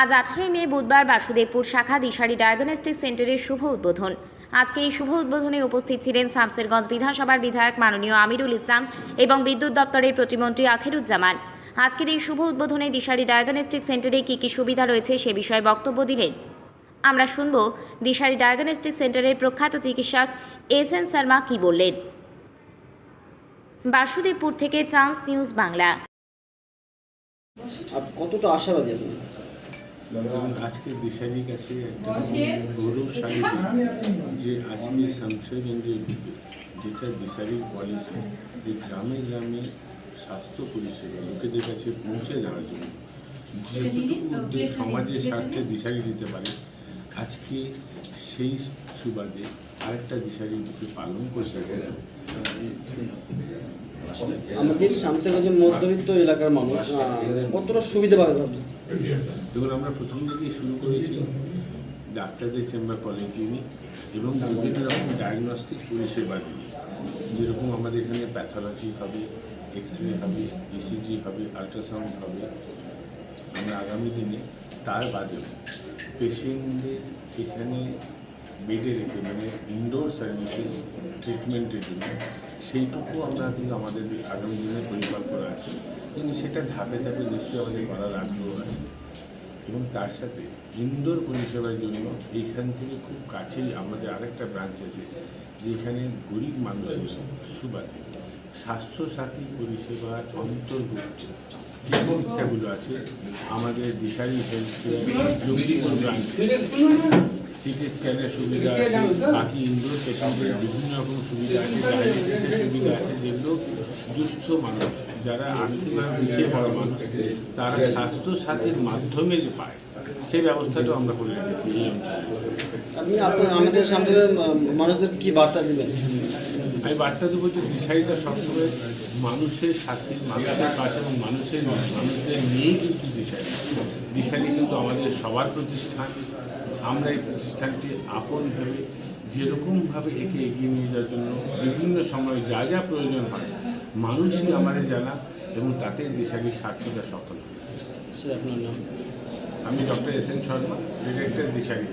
আজ 18 মে বুধবার বাসুদেবপুর শাখা দিশারি ডায়াগনস্টিক সেন্টারের শুভ উদ্বোধন। আজকে এই শুভ উদ্বোধনে উপস্থিত ছিলেন শামসেরগঞ্জ বিধানসভার বিধায়ক মাননীয় আমিরুল ইসলাম এবং বিদ্যুৎ দপ্তরের প্রতিমন্ত্রী আখিরুজ্জামান। আজকের এই শুভ উদ্বোধনে দিশারি ডায়াগনস্টিক সেন্টারে কী কী সুবিধা রয়েছে সে বিষয়ে বক্তব্য দিলেন। আমরা শুনব দিশারি ডায়াগনস্টিক সেন্টারের প্রখ্যাত চিকিৎসক এস.এন. শর্মা কী বললেন। বাসুদেবপুর থেকে চান্স নিউজ বাংলা। কতটা আশাবাদী আপনি? আজকে দিশারির কাছে একটা গৌরবশালী যে আজকে শামসেরগঞ্জের দিকে যেটা দিশারির পলিসি যে গ্রামে গ্রামে স্বাস্থ্য পরিষেবা লোকেদের কাছে পৌঁছে দেওয়ার জন্য যেটুকু উদ্যোগ সমাজের স্বার্থে দিশারি দিতে পারে, আজকে সেই সুবাদে আরেকটা দিশারি দিকে পালন করতে হবে। আমাদের শামসেরগঞ্জের মধ্যবিত্ত এলাকার মানুষ কতটা সুবিধা পাবে ভাবছেন? দেখুন, আমরা প্রথম থেকেই শুরু করেছি ডাক্তারদের চেম্বার পলিক্লিনিক এবং বিভিন্ন রকম ডায়াগনস্টিক পরিষেবা দিয়ে, যেরকম আমাদের এখানে প্যাথোলজি হবে, এক্স রে হবে, ইসিজি হবে, আলট্রাসাউন্ড হবে। আমরা আগামী দিনে তার বাদেও পেশেন্টদের এখানে বেডে রেখে মানে ইনডোর সার্ভিসেস ট্রিটমেন্টের জন্য সেইটুকু আমরা কিন্তু আমাদের আগামী দিনে পরিকল্পনা আছে, কিন্তু সেটা ধাপে ধাপে নিশ্চয়ই আমাদের করার আগ্রহ আছে। এবং তার সাথে ইনডোর পরিষেবার জন্য এইখান থেকে খুব কাছেই আমাদের আরেকটা ব্রাঞ্চ আছে, যেখানে গরিব মানুষের সুবাদে স্বাস্থ্যসাথী পরিষেবার অন্তর্ভুক্ত যে চিকিৎসাগুলো আছে আমাদের দিশারি হেলথ কেয়ার যোগীপুর ব্রাঞ্চে সিটি স্ক্যানের সুবিধা আছে, বাকি ইনডোর পেশেন্টের বিভিন্ন রকম সুবিধা আছে, ডায়ালিসিসের সুবিধা আছে, যেগুলো দুস্থ মানুষ যারা আর্থিকভাবে পিছিয়ে পড়া মানুষ তারা স্বাস্থ্যসাথীর মাধ্যমে যে পায় সেই ব্যবস্থাটাও আমরা করে রেখেছি এই অঞ্চলে। আপনি আমাদের সামনে মানুষদের কি বার্তা দেবেন? আমি বার্তা দেবো যে দিশারিটা সবসময় মানুষের সাথে, মানুষের পাশে এবং মানুষদের নিয়েই কিন্তু দিশারি কিন্তু আমাদের সবার প্রতিষ্ঠান। আমরা এই প্রতিষ্ঠানটি আপন ভেবে যেরকমভাবে একে এগিয়ে নিয়ে যাওয়ার জন্য বিভিন্ন সময় যা যা প্রয়োজন হয় মানুষই আমাদের জানা, এবং তাতে দিশারির স্বার্থটা সফল হয়। আপনার নাম? আমি ডক্টর এস.এন. শর্মা, ডিরেক্টর দিশারি।